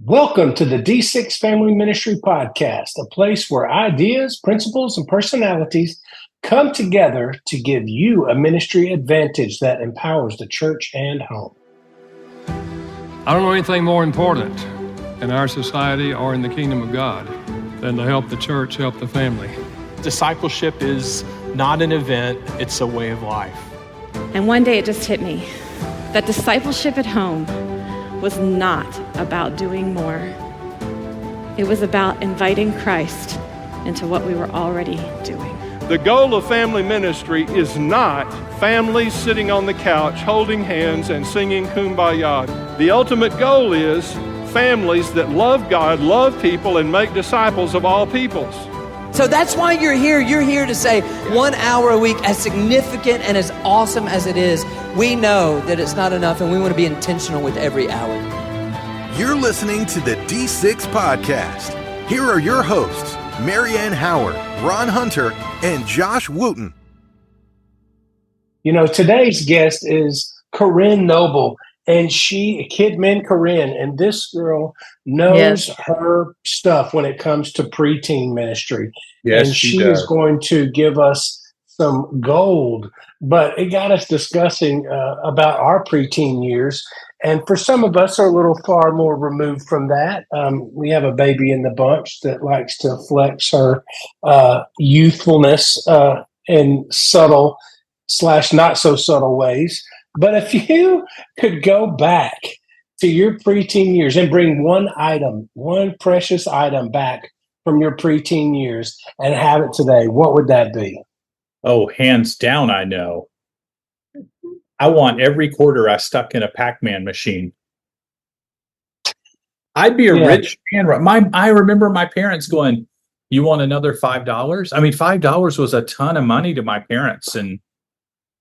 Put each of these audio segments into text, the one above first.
Welcome to the D6 Family Ministry Podcast, a place where ideas, principles, and personalities come together to give you a ministry advantage that empowers the church and home. I don't know anything more important in our society or in the kingdom of God than to help the church, help the family. Discipleship is not an event, it's a way of life. And one day it just hit me that discipleship at home was not about doing more. It was about inviting Christ into what we were already doing. The goal of family ministry is not families sitting on the couch holding hands and singing Kumbaya. The ultimate goal is families that love God, love people, and make disciples of all peoples. So that's why you're here. You're here to say 1 hour a week, as significant and as awesome as it is, we know that it's not enough and we want to be intentional with every hour. You're listening to the D6 Podcast. Here are your hosts, Marianne Howard, Ron Hunter, and Josh Wooten. You know, today's guest is Corinne Noble, and Kidman Corinne, and this girl knows her stuff when it comes to preteen ministry. Yes, and she is does. going to give us some gold. But it got us discussing about our preteen years. And for some of us are a little far more removed from that. We have a baby in the bunch that likes to flex her youthfulness in subtle / not so subtle ways. But if you could go back to your preteen years and bring one precious item back from your preteen years and have it today, what would that be? Oh, hands down, I know. I want every quarter I stuck in a Pac-Man machine. I'd be a rich man. I remember my parents going, "You want another $5?" I mean, $5 was a ton of money to my parents. And,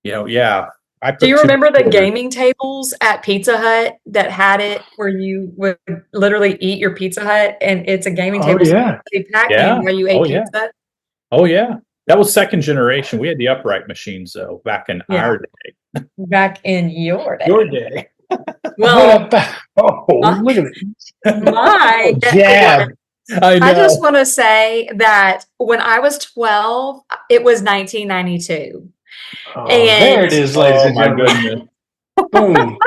Do you remember the gaming tables at Pizza Hut that had it where you would literally eat your Pizza Hut and it's a gaming table? Yeah. Where you ate pizza? Oh, yeah. That was second generation. We had the upright machines, though, back in our day. Back in your day. Your day. Well, look at it. Jab. I just want to say that when I was 12, it was 1992. And there it is, ladies and gentlemen. My goodness. Boom.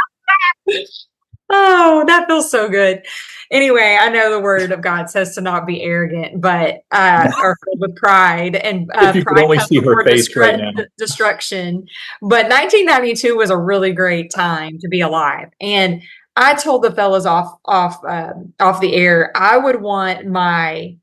Oh, that feels so good. Anyway, I know the word of God says to not be arrogant, but or filled with pride, and if you could only see her face right now. Destruction. But 1992 was a really great time to be alive, and I told the fellas off the air, I would want my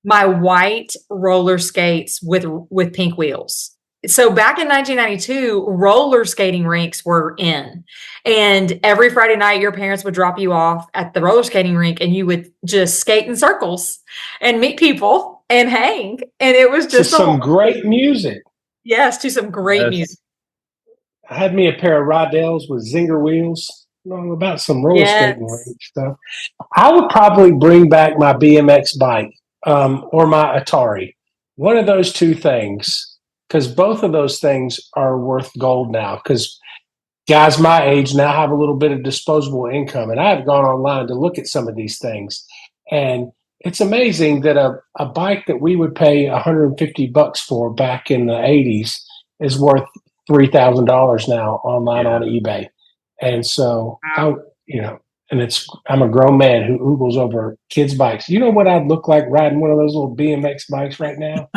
white roller skates with pink wheels. So back in 1992, roller skating rinks were in. And every Friday night, your parents would drop you off at the roller skating rink and you would just skate in circles and meet people and hang. And it was just some great music. Yes, to some great music. I had me a pair of Roddells with zinger wheels. About some roller skating rink stuff. I would probably bring back my BMX bike or my Atari. One of those two things. Because both of those things are worth gold now. Because guys my age now have a little bit of disposable income. And I've gone online to look at some of these things. And it's amazing that a bike that we would pay $150 for back in the 80s is worth $3,000 now online on eBay. And so, I'm a grown man who oogles over kids' bikes. You know what I'd look like riding one of those little BMX bikes right now?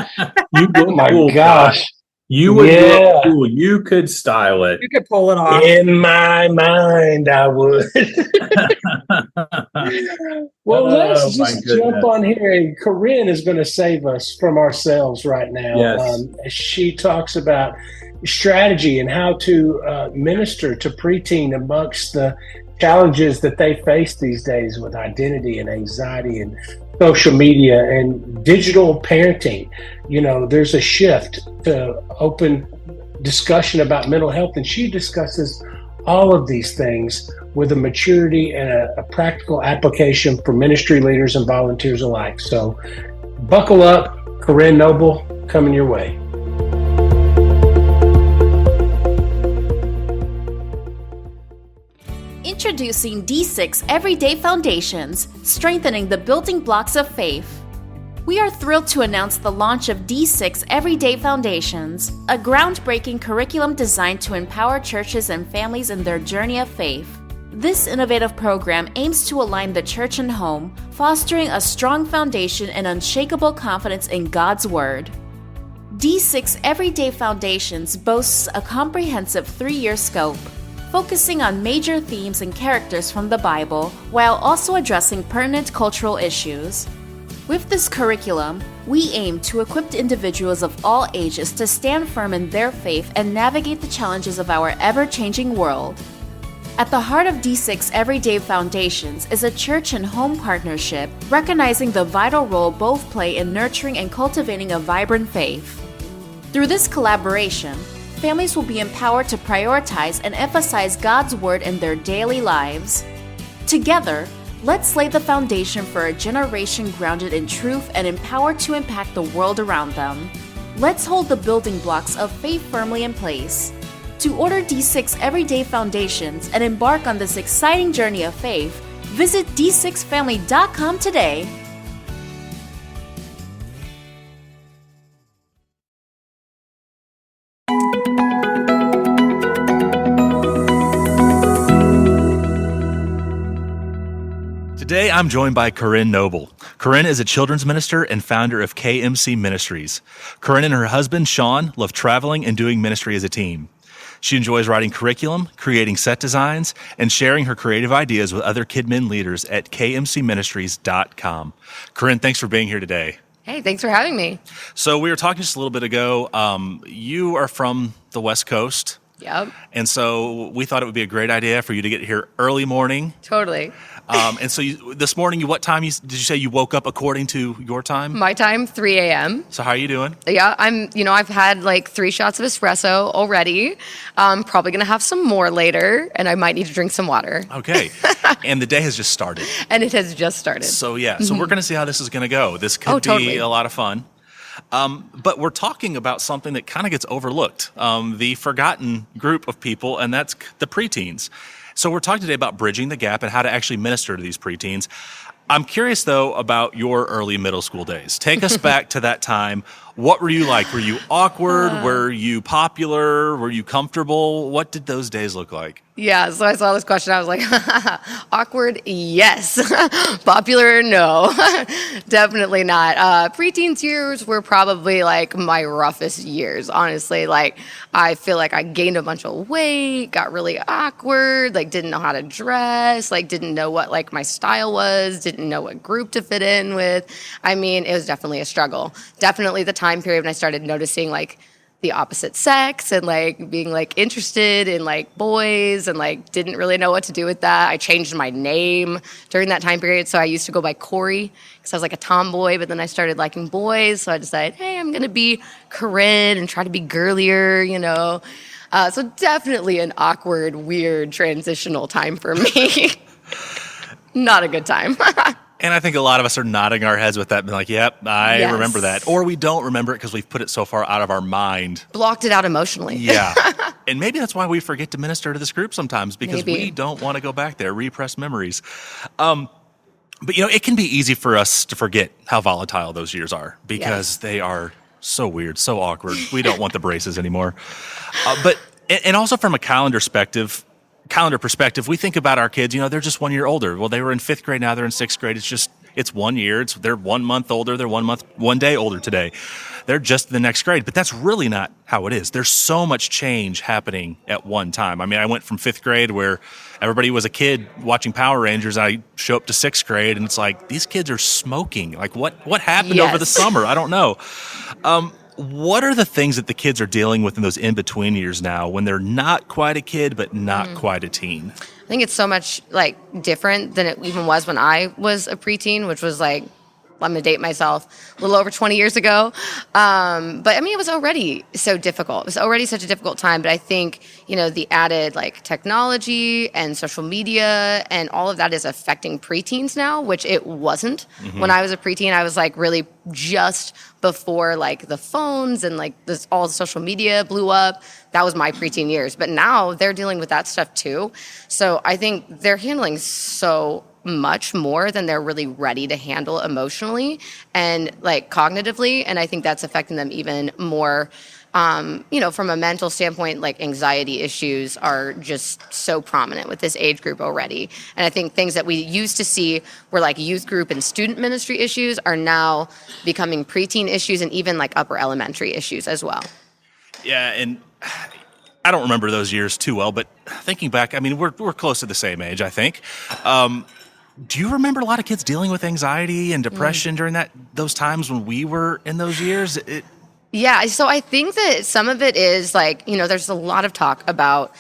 Oh my gosh. You would look cool. You could style it. You could pull it off. In my mind, I would. Well, let's just jump on here. And Corinne is going to save us from ourselves right now. Yes. She talks about strategy and how to minister to preteen amongst the challenges that they face these days with identity and anxiety and social media and digital parenting. There's a shift to open discussion about mental health, and she discusses all of these things with a maturity and a practical application for ministry leaders and volunteers alike. So buckle up. Corinne Noble coming your way. Introducing D6 Everyday Foundations, strengthening the building blocks of faith. We are thrilled to announce the launch of D6 Everyday Foundations, a groundbreaking curriculum designed to empower churches and families in their journey of faith. This innovative program aims to align the church and home, fostering a strong foundation and unshakable confidence in God's Word. D6 Everyday Foundations boasts a comprehensive 3-year scope, focusing on major themes and characters from the Bible while also addressing pertinent cultural issues. With this curriculum, we aim to equip individuals of all ages to stand firm in their faith and navigate the challenges of our ever-changing world. At the heart of D6 Everyday Foundations is a church and home partnership, recognizing the vital role both play in nurturing and cultivating a vibrant faith. Through this collaboration, families will be empowered to prioritize and emphasize God's Word in their daily lives. Together, let's lay the foundation for a generation grounded in truth and empowered to impact the world around them. Let's hold the building blocks of faith firmly in place. To order D6 Everyday Foundations and embark on this exciting journey of faith, visit d6family.com today. Today, I'm joined by Corinne Noble. Corinne is a children's minister and founder of KMC Ministries. Corinne and her husband, Sean, love traveling and doing ministry as a team. She enjoys writing curriculum, creating set designs, and sharing her creative ideas with other KidMin leaders at kmcministries.com. Corinne, thanks for being here today. Hey, thanks for having me. So we were talking just a little bit ago. You are from the West Coast. Yep. And so we thought it would be a great idea for you to get here early morning. Totally. And so this morning, what time did you say you woke up according to your time? My time, 3 a.m. So how are you doing? Yeah, I've had like 3 shots of espresso already. Probably going to have some more later, and I might need to drink some water. Okay. And the day has just started. And it has just started. So yeah, so we're going to see how this is going to go. This could be a lot of fun. But we're talking about something that kind of gets overlooked, the forgotten group of people, and that's the preteens. So we're talking today about bridging the gap and how to actually minister to these preteens. I'm curious, though, about your early middle school days. Take us back to that time. What were you like? Were you awkward? Were you popular? Were you comfortable? What did those days look like? Yeah, so I saw this question. I was like, awkward, yes. Popular, no. Definitely not. Preteen years were probably like my roughest years, honestly. Like, I feel like I gained a bunch of weight, got really awkward, like didn't know how to dress, like didn't know what like my style was, didn't know what group to fit in with. I mean, it was definitely a struggle. Definitely the time period when I started noticing like the opposite sex and like being like interested in like boys and like didn't really know what to do with that. I changed my name during that time period. So I used to go by Corey because I was like a tomboy, but then I started liking boys. So I decided, hey, I'm going to be Corinne and try to be girlier, you know. So definitely an awkward, weird, transitional time for me. Not a good time. And I think a lot of us are nodding our heads with that, being like, yep, I remember that. Or we don't remember it because we've put it so far out of our mind. Blocked it out emotionally. Yeah. And maybe that's why we forget to minister to this group sometimes, because we don't want to go back there, repress memories. But, you know, it can be easy for us to forget how volatile those years are because they are so weird, so awkward. We don't want the braces anymore. And also from a calendar perspective, we think about our kids, you know, they're just 1 year older. Well, they were in 5th grade, now they're in 6th grade. It's 1 year. They're 1 month older. They're 1 day older today. They're just in the next grade. But that's really not how it is. There's so much change happening at one time. I mean, I went from 5th grade where everybody was a kid watching Power Rangers. I show up to 6th grade and it's like, these kids are smoking. Like what happened over the summer? I don't know. What are the things that the kids are dealing with in those in-between years now when they're not quite a kid but not quite a teen? I think it's so much like different than it even was when I was a preteen, which was like I'm going to date myself, a little over 20 years ago. But I mean, it was already so difficult. It was already such a difficult time. But I think, the added like technology and social media and all of that is affecting preteens now, which it wasn't. When I was a preteen, I was like really just before like the phones and like all the social media blew up. That was my preteen years. But now they're dealing with that stuff too. So I think they're handling so much more than they're really ready to handle emotionally and like cognitively. And I think that's affecting them even more. From a mental standpoint, like anxiety issues are just so prominent with this age group already. And I think things that we used to see were like youth group and student ministry issues are now becoming preteen issues and even like upper elementary issues as well. Yeah, and I don't remember those years too well, but thinking back, I mean, we're close to the same age, I think. Do you remember a lot of kids dealing with anxiety and depression during those times when we were in those years? Yeah, so I think that some of it is like, there's a lot of talk about,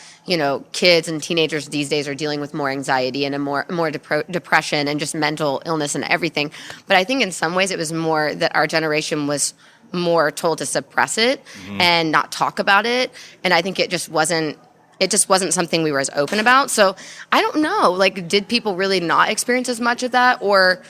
kids and teenagers these days are dealing with more anxiety and more depression and just mental illness and everything. But I think in some ways it was more that our generation was more told to suppress it and not talk about it. And I think it just wasn't something we were as open about. So I don't know, like, did people really not experience as much of that, or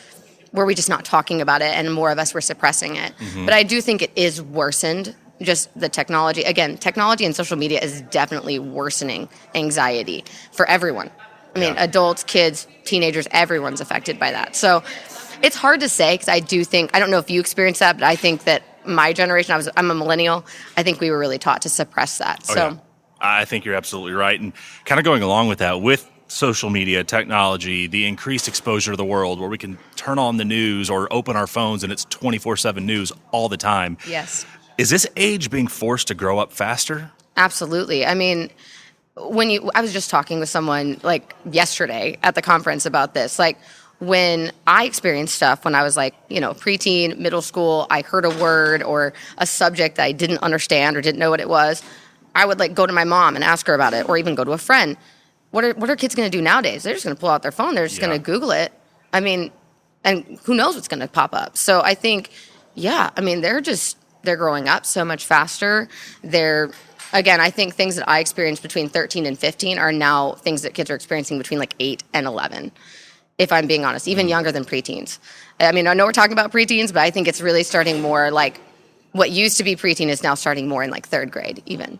were we just not talking about it and more of us were suppressing it? But I do think it is worsened, just the technology. Again, technology and social media is definitely worsening anxiety for everyone. I mean, adults, kids, teenagers, everyone's affected by that. So it's hard to say because I don't know if you experienced that, but I think that my generation, I'm a millennial, I think we were really taught to suppress that. I think you're absolutely right. And kind of going along with that, with social media, technology, the increased exposure to the world where we can turn on the news or open our phones and it's 24/7 news all the time. Yes. Is this age being forced to grow up faster? Absolutely. I mean, I was just talking with someone like yesterday at the conference about this, like when I experienced stuff when I was like, preteen, middle school, I heard a word or a subject that I didn't understand or didn't know what it was. I would like go to my mom and ask her about it, or even go to a friend. What are kids going to do nowadays? They're just going to pull out their phone. They're just going to Google it. I mean, and who knows what's going to pop up. So I think, they're growing up so much faster. I think things that I experienced between 13 and 15 are now things that kids are experiencing between like 8 and 11, if I'm being honest, even younger than preteens. I mean, I know we're talking about preteens, but I think it's really starting more like what used to be preteen is now starting more in like third grade even.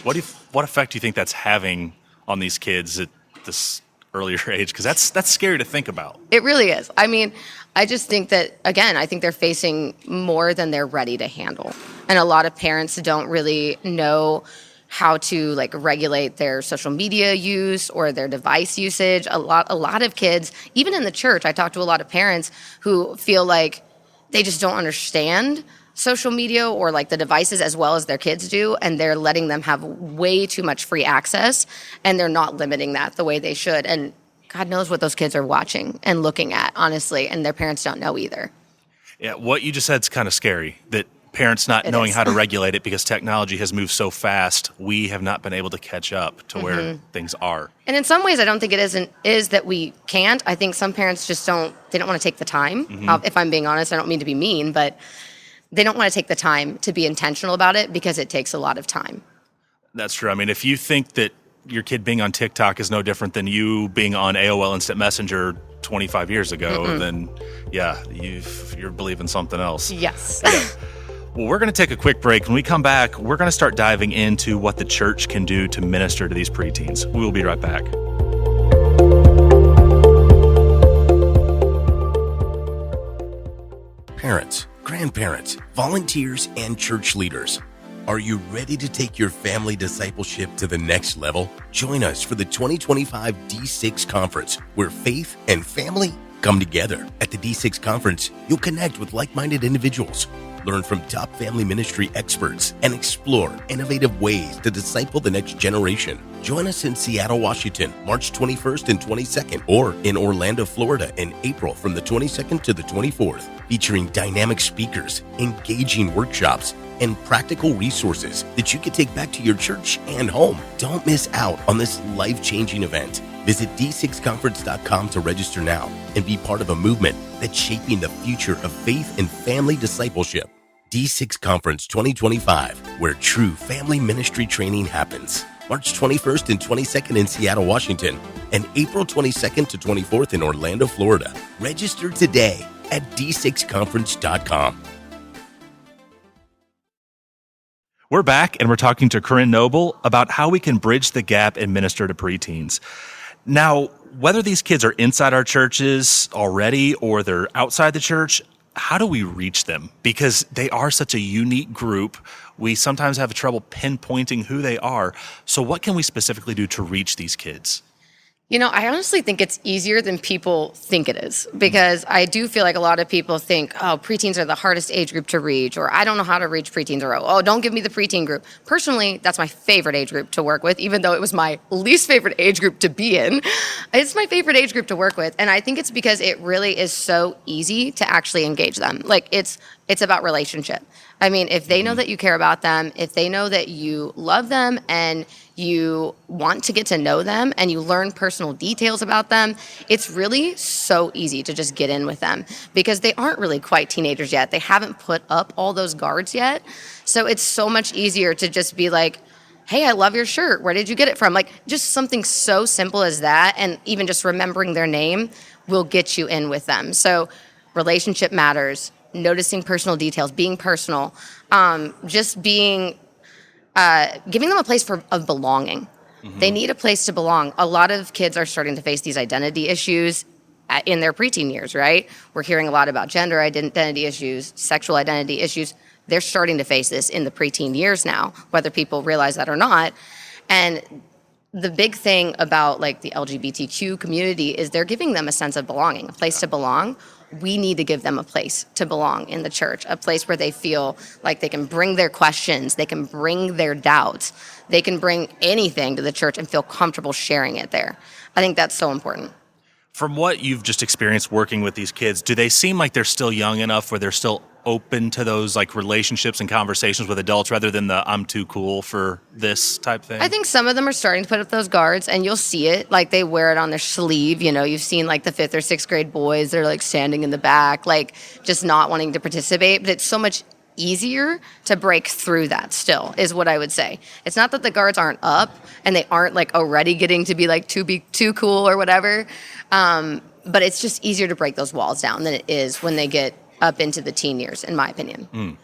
What effect do you think that's having on these kids at this earlier age? Because that's scary to think about. It really is. I mean, I just think that, again, I think they're facing more than they're ready to handle. And a lot of parents don't really know how to like regulate their social media use or their device usage. A lot of kids, even in the church, I talk to a lot of parents who feel like they just don't understand social media or like the devices as well as their kids do, and they're letting them have way too much free access, and they're not limiting that the way they should. And God knows what those kids are watching and looking at, honestly, and their parents don't know either. Yeah, what you just said is kind of scary, that parents not knowing how to regulate it because technology has moved so fast, we have not been able to catch up to where things are. And in some ways, I don't think it is that we can't. I think some parents just don't want to take the time. If I'm being honest, I don't mean to be mean, but they don't want to take the time to be intentional about it because it takes a lot of time. That's true. I mean, if you think that your kid being on TikTok is no different than you being on AOL Instant Messenger 25 years ago, then you're believing something else. Yes. Well, we're going to take a quick break. When we come back, we're going to start diving into what the church can do to minister to these preteens. We will be right back. Parents, grandparents, volunteers, and church leaders. Are you ready to take your family discipleship to the next level? Join us for the 2025 D6 Conference, where faith and family come together. At the D6 Conference, you'll connect with like-minded individuals, learn from top family ministry experts, and explore innovative ways to disciple the next generation. Join us in Seattle, Washington, March 21st and 22nd, or in Orlando, Florida, in April from the 22nd to the 24th, featuring dynamic speakers, engaging workshops, and practical resources that you can take back to your church and home. Don't miss out on this life-changing event. Visit d6conference.com to register now and be part of a movement that's shaping the future of faith and family discipleship. D6 Conference 2025, where true family ministry training happens. March 21st and 22nd in Seattle, Washington, and April 22nd to 24th in Orlando, Florida. Register today at d6conference.com. We're back, and we're talking to Corinne Noble about how we can bridge the gap and minister to preteens. Now, whether these kids are inside our churches already or they're outside the church, how do we reach them? Because they are such a unique group. We sometimes have trouble pinpointing who they are. So what can we specifically do to reach these kids? You know, I honestly think it's easier than people think it is, because I do feel like a lot of people think, oh, preteens are the hardest age group to reach, or I don't know how to reach preteens, or oh, don't give me the preteen group. Personally, that's my favorite age group to work with, even though it was my least favorite age group to be in. It's my favorite age group to work with, and I think it's because it really is so easy to actually engage them. Like, it's about relationship. I mean, if they know that you care about them, if they know that you love them and you want to get to know them and you learn personal details about them, it's really so easy to just get in with them because they aren't really quite teenagers yet. They haven't put up all those guards yet. So it's so much easier to just be like, hey, I love your shirt. Where did you get it from? Like, just something so simple as that, and even just remembering their name will get you in with them. So relationship matters. Noticing personal details, being personal, just being, giving them a place of belonging. Mm-hmm. They need a place to belong. A lot of kids are starting to face these identity issues in their preteen years, right? We're hearing a lot about gender identity issues, sexual identity issues. They're starting to face this in the preteen years now, whether people realize that or not. And the big thing about like the LGBTQ community is they're giving them a sense of belonging, a place to belong. We need to give them a place to belong in the church, a place where they feel like they can bring their questions, they can bring their doubts, they can bring anything to the church and feel comfortable sharing it there. I think that's so important. From what you've just experienced working with these kids, do they seem like they're still young enough where they're still open to those like relationships and conversations with adults rather than the I'm too cool for this type thing? I think some of them are starting to put up those guards, and you'll see it. Like, they wear it on their sleeve. You know, you've seen like the 5th or 6th grade boys, they're like standing in the back, like just not wanting to participate. But it's so much easier to break through that still, is what I would say. It's not that the guards aren't up and they aren't like already getting to be like too cool or whatever. But it's just easier to break those walls down than it is when they get up into the teen years, in my opinion.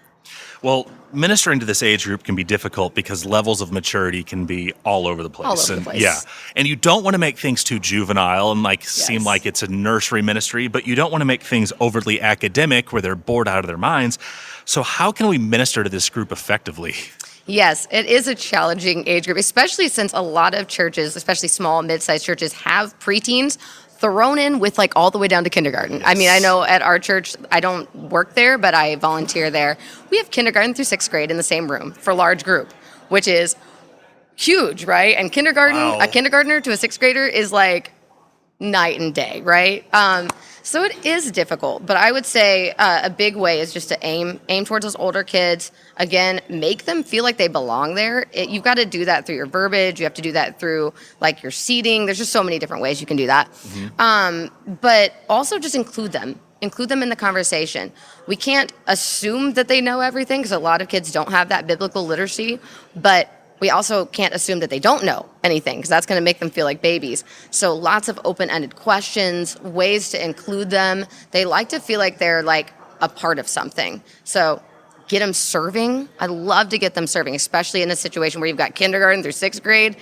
Well, ministering to this age group can be difficult because levels of maturity can be all over the place. All over the place. Yeah. And you don't want to make things too juvenile and seem like it's a nursery ministry, but you don't want to make things overly academic where they're bored out of their minds. So how can we minister to this group effectively? Yes, it is a challenging age group, especially since a lot of churches, especially small, mid-sized churches, have preteens thrown in with like all the way down to kindergarten. Yes. I mean, I know at our church, I don't work there, but I volunteer there. We have kindergarten through 6th grade in the same room for a large group, which is huge, right? And a kindergartner to a 6th grader is like night and day, right? So it is difficult, but I would say a big way is just to aim towards those older kids. Again, make them feel like they belong there. You've got to do that through your verbiage. You have to do that through like your seating. There's just so many different ways you can do that. Mm-hmm. But also just include them in the conversation. We can't assume that they know everything because a lot of kids don't have that biblical literacy, but we also can't assume that they don't know anything because that's going to make them feel like babies. So lots of open-ended questions, ways to include them. They like to feel like they're like a part of something. So get them serving. I love to get them serving, especially in a situation where you've got kindergarten through 6th grade.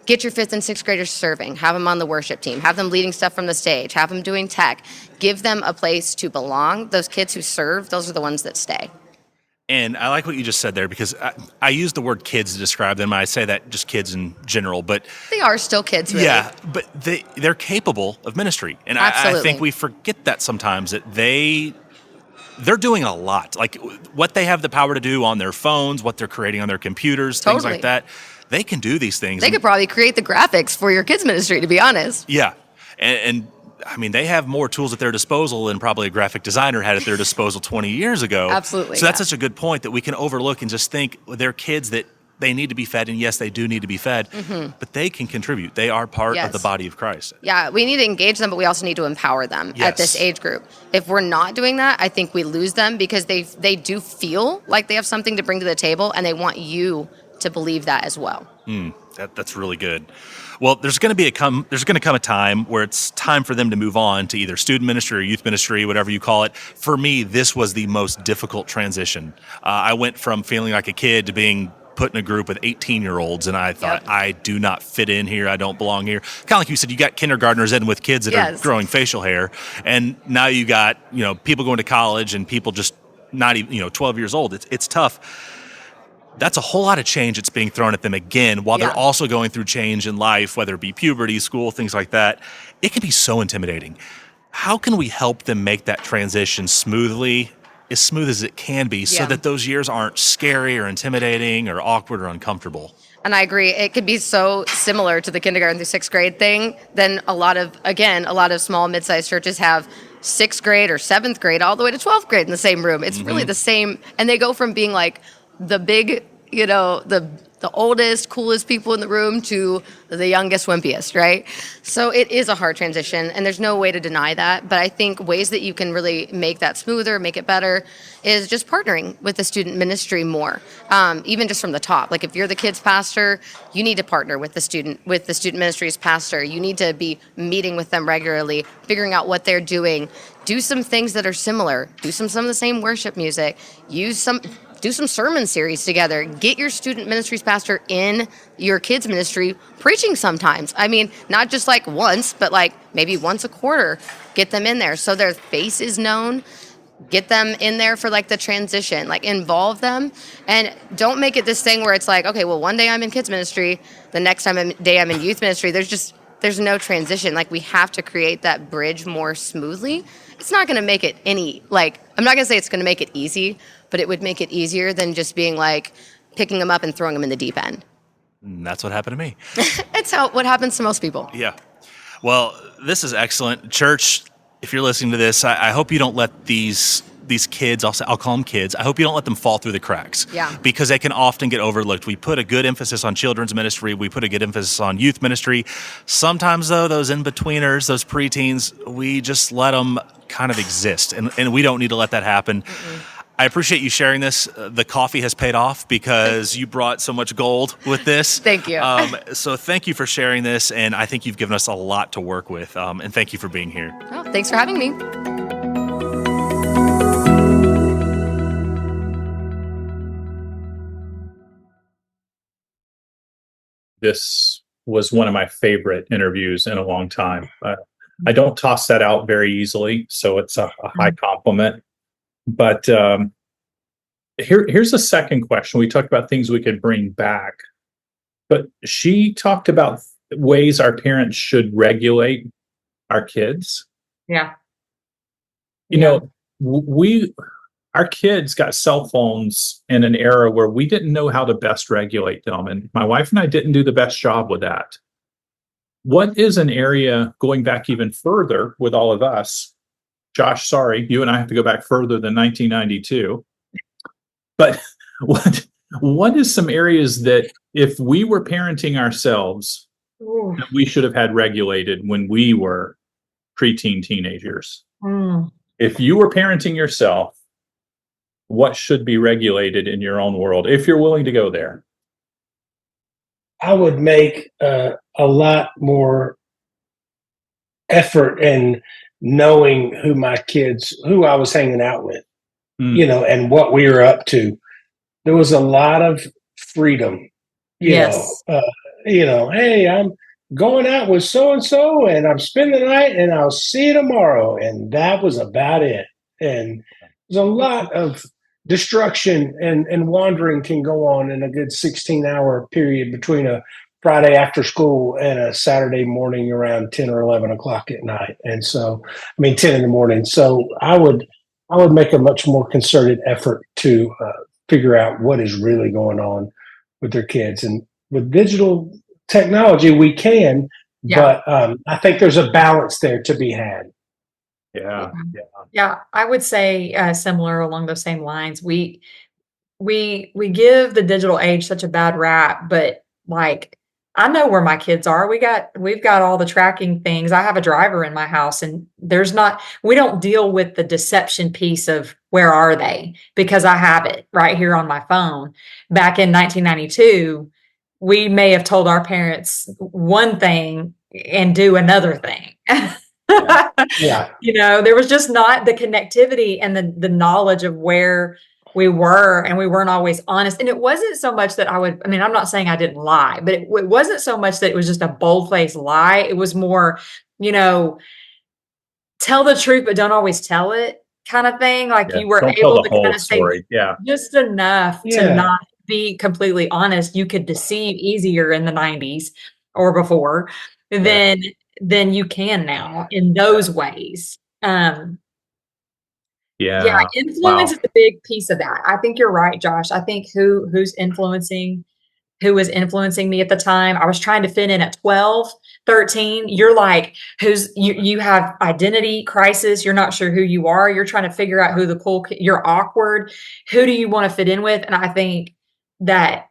Get your 5th and 6th graders serving. Have them on the worship team. Have them leading stuff from the stage. Have them doing tech. Give them a place to belong. Those kids who serve, those are the ones that stay. And I like what you just said there because I use the word kids to describe them. I say that just kids in general, but they are still kids, really. Yeah, but they're capable of ministry. And I think we forget that sometimes, that they're doing a lot. Like what they have the power to do on their phones, what they're creating on their computers, things like that. They can do these things. They could probably create the graphics for your kids' ministry, to be honest. Yeah. And I mean, they have more tools at their disposal than probably a graphic designer had at their disposal 20 years ago. Absolutely. So that's such a good point that we can overlook and just think they're kids that they need to be fed, and yes, they do need to be fed, but they can contribute. They are part of the body of Christ. Yeah, we need to engage them, but we also need to empower them at this age group. If we're not doing that, I think we lose them because they do feel like they have something to bring to the table, and they want you to believe that as well. That's really good. Well, there's going to come a time where it's time for them to move on to either student ministry or youth ministry, whatever you call it. For me, this was the most difficult transition. I went from feeling like a kid to being put in a group with 18-year-olds, and I thought, I do not fit in here. I don't belong here. Kind of like you said, you got kindergartners in with kids that are growing facial hair, and now you got people going to college and people just not even 12 years old. It's tough. That's a whole lot of change that's being thrown at them again while they're also going through change in life, whether it be puberty, school, things like that. It can be so intimidating. How can we help them make that transition smoothly, as smooth as it can be, so that those years aren't scary or intimidating or awkward or uncomfortable? And I agree. It could be so similar to the kindergarten through sixth grade thing. Then a lot of small, mid-sized churches have sixth grade or seventh grade all the way to 12th grade in the same room. It's really the same. And they go from being like the big, the oldest, coolest people in the room to the youngest, wimpiest, right? So it is a hard transition, and there's no way to deny that. But I think ways that you can really make that smoother, make it better, is just partnering with the student ministry more, even just from the top. Like if you're the kids pastor, you need to partner with the student ministry's pastor. You need to be meeting with them regularly, figuring out what they're doing. Do some things that are similar. Do some of the same worship music. Do some sermon series together. Get your student ministries pastor in your kids ministry preaching sometimes. I mean, not just like once, but like maybe once a quarter. Get them in there so their face is known. Get them in there for like the transition, like involve them, and don't make it this thing where it's like, okay, well, one day I'm in kids ministry, the next day I'm in youth ministry. There's no transition. Like we have to create that bridge more smoothly. It's not going to make it I'm not going to say it's going to make it easy, but it would make it easier than just being like picking them up and throwing them in the deep end. And that's what happened to me. It's what happens to most people. Yeah. Well, this is excellent. Church, if you're listening to this, I hope you don't let these kids, I'll call them kids, I hope you don't let them fall through the cracks. Yeah. Because they can often get overlooked. We put a good emphasis on children's ministry. We put a good emphasis on youth ministry. Sometimes, though, those in-betweeners, those preteens, we just let them kind of exist. And we don't need to let that happen. I appreciate you sharing this. The coffee has paid off because you brought so much gold with this. Thank you. So thank you for sharing this, and I think you've given us a lot to work with. And thank you for being here. Oh, thanks for having me. This was one of my favorite interviews in a long time. I don't toss that out very easily, so it's a high compliment. But here's a second question. We talked about things we could bring back, but she talked about ways our parents should regulate our kids. Yeah. Our kids got cell phones in an era where we didn't know how to best regulate them. And my wife and I didn't do the best job with that. What is an area, going back even further with all of us, Josh, sorry, you and I have to go back further than 1992. But what is some areas that if we were parenting ourselves, that we should have had regulated when we were preteen teenagers? If you were parenting yourself, what should be regulated in your own world, if you're willing to go there? I would make a lot more effort in knowing who I was hanging out with, and what we were up to. There was a lot of freedom, you know, hey, I'm going out with so-and-so and I'm spending the night and I'll see you tomorrow. And that was about it. And there's a lot of destruction and wandering can go on in a good 16-hour period between a Friday after school and a Saturday morning around 10 or 11 o'clock at night. And so, 10 in the morning. So I would make a much more concerted effort to figure out what is really going on with their kids. And with digital technology, we can, but I think there's a balance there to be had. Yeah, I would say similar along those same lines. we give the digital age such a bad rap, but like I know where my kids are. We've got all the tracking things. I have a driver in my house, and we don't deal with the deception piece of where are they, because I have it right here on my phone. Back in 1992, we may have told our parents one thing and do another thing. Yeah. There was just not the connectivity and the knowledge of where we were, and we weren't always honest. And it wasn't so much that I'm not saying I didn't lie, but it wasn't so much that it was just a bold-faced lie. It was more, tell the truth, but don't always tell it kind of thing. Like you were Don't tell able the to whole kind of say story. Yeah. just enough to Yeah. not be completely honest. You could deceive easier in the 90s or before than you can now in those ways. Yeah, influence is a big piece of that. I think you're right, Josh. I think who was influencing me at the time. I was trying to fit in at 12, 13. You're like, you have identity crisis. You're not sure who you are. You're trying to figure out who the cool you're awkward. Who do you want to fit in with? And I think that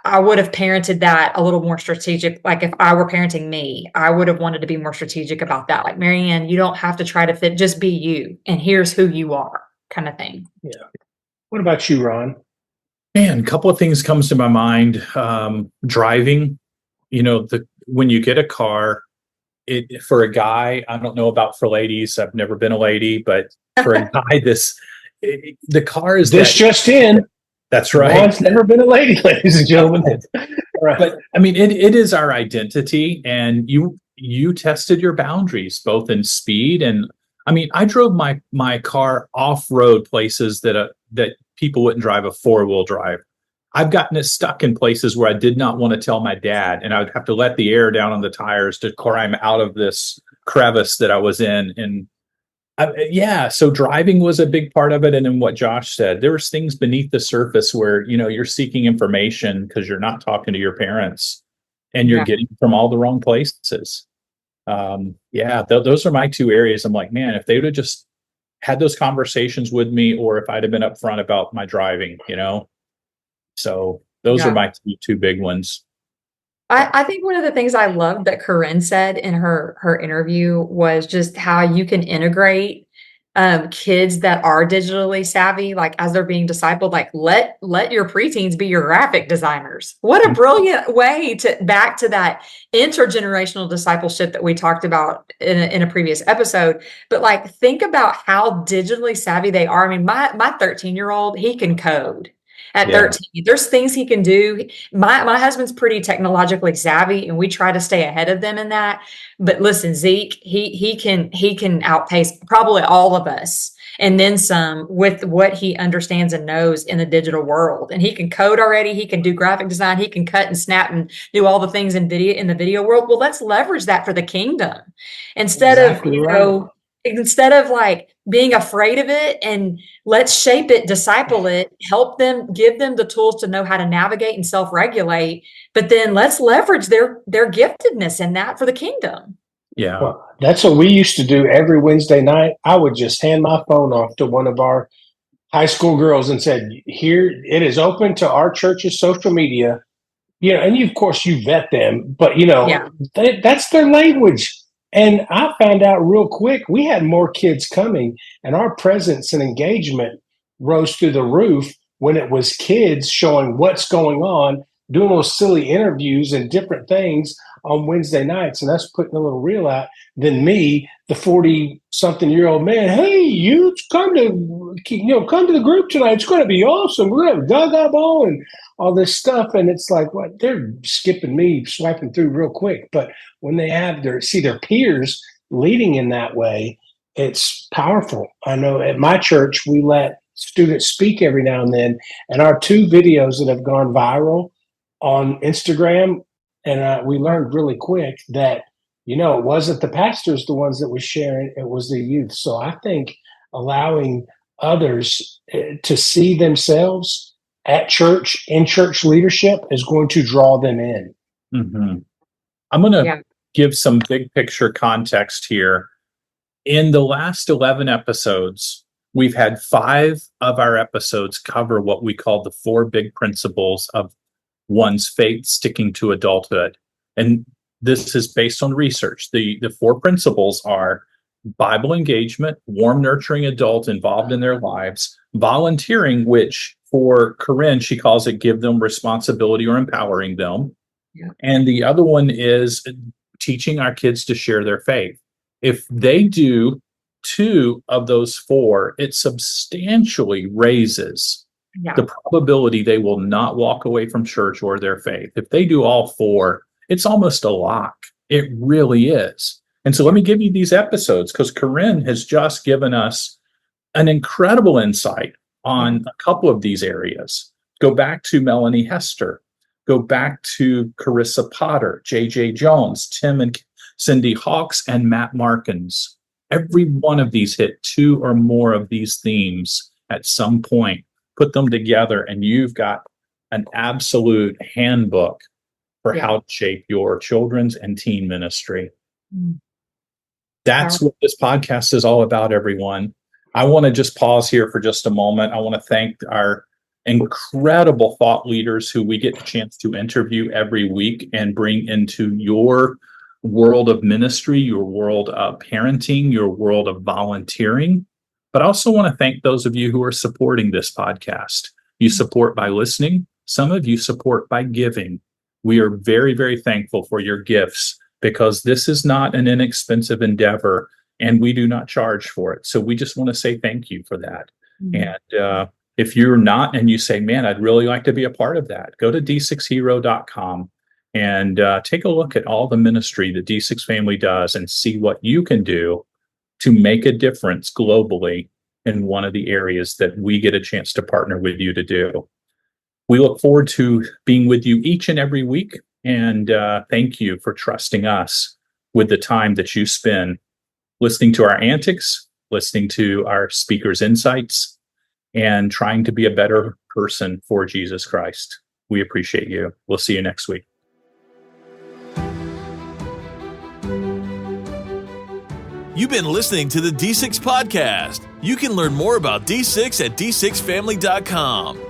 I would have parented that a little more strategic. Like if I were parenting me, I would have wanted to be more strategic about that. Like, Marianne, you don't have to try to fit, just be you. And here's who you are, kind of thing. Yeah. What about you, Ron? Man, a couple of things comes to my mind. Driving, when you get a car, for a guy, I don't know about for ladies. I've never been a lady, but for a guy, the car is just in. That's right. Ron's never been a lady, ladies and gentlemen. Right. But I mean, it is our identity, and you tested your boundaries both in speed and. I mean, I drove my car off-road places that people wouldn't drive a four-wheel drive. I've gotten it stuck in places where I did not want to tell my dad, and I would have to let the air down on the tires to climb out of this crevice that I was in. And so driving was a big part of it. And then what Josh said, there was things beneath the surface where, you're seeking information because you're not talking to your parents and you're getting from all the wrong places. Those are my two areas. I'm like, man, if they would have just had those conversations with me, or if I'd have been upfront about my driving, so those are my two big ones. I think one of the things I loved that Corinne said in her interview was just how you can integrate kids that are digitally savvy, like as they're being discipled, like let your preteens be your graphic designers. What a brilliant way back to that intergenerational discipleship that we talked about in a previous episode. But like, think about how digitally savvy they are. I mean, my 13-year-old, he can code. At 13, there's things he can do. My husband's pretty technologically savvy, and we try to stay ahead of them in that. But listen, Zeke, he can outpace probably all of us, and then some, with what he understands and knows in the digital world. And he can code already. He can do graphic design. He can cut and snap and do all the things in the video world. Well, let's leverage that for the kingdom instead of like being afraid of it, and let's shape it, disciple it, help them, give them the tools to know how to navigate and self-regulate. But then let's leverage their giftedness in that for the kingdom. Yeah. Well, that's what we used to do every Wednesday night. I would just hand my phone off to one of our high school girls and said, here, it is open to our church's social media. And of course you vet them, but that's their language. And I found out real quick, we had more kids coming, and our presence and engagement rose through the roof when it was kids showing what's going on, doing those silly interviews and different things on Wednesday nights, and us putting a little reel out, than me, the 40-something-year-old man. Hey, you come to the group tonight. It's going to be awesome. We're going to have Gaga Ball and all this stuff. And it's like, what? They're skipping me, swiping through real quick. But when they have their peers leading in that way, it's powerful. I know at my church, we let students speak every now and then, and our two videos that have gone viral on Instagram, and we learned really quick that, it wasn't the pastors, the ones that were sharing, it was the youth. So I think allowing others to see themselves at church, in church leadership, is going to draw them in. Mm-hmm. I'm going to give some big picture context here. In the last 11 episodes, We've had 5 of our episodes cover what we call the 4 big principles of one's faith sticking to adulthood. And this is based on research. The 4 principles are Bible engagement, warm, nurturing adult involved in their lives, volunteering, which for Corinne, she calls it give them responsibility or empowering them. Yeah. And the other one is teaching our kids to share their faith. If they do 2 of those 4, it substantially raises the probability they will not walk away from church or their faith. If they do all 4, it's almost a lock. It really is. And so let me give you these episodes, because Corinne has just given us an incredible insight on a couple of these areas. Go back to Melanie Hester. Go back to Carissa Potter, J.J. Jones, Tim and Cindy Hawks, and Matt Markins. Every one of these hit 2 or more of these themes at some point. Put them together, and you've got an absolute handbook for how to shape your children's and teen ministry. That's what this podcast is all about, everyone. I want to just pause here for just a moment. I want to thank our incredible thought leaders who we get a chance to interview every week and bring into your world of ministry, your world of parenting, your world of volunteering. But I also want to thank those of you who are supporting this podcast. You support by listening. Some of you support by giving. We are very, very thankful for your gifts, because this is not an inexpensive endeavor and we do not charge for it. So we just want to say thank you for that. And if you're not, and you say, man, I'd really like to be a part of that, go to d6hero.com and take a look at all the ministry the D6 family does and see what you can do to make a difference globally in one of the areas that we get a chance to partner with you to do. We look forward to being with you each and every week. And thank you for trusting us with the time that you spend listening to our antics, listening to our speakers' insights, and trying to be a better person for Jesus Christ. We appreciate you. We'll see you next week. You've been listening to the D6 Podcast. You can learn more about D6 at d6family.com.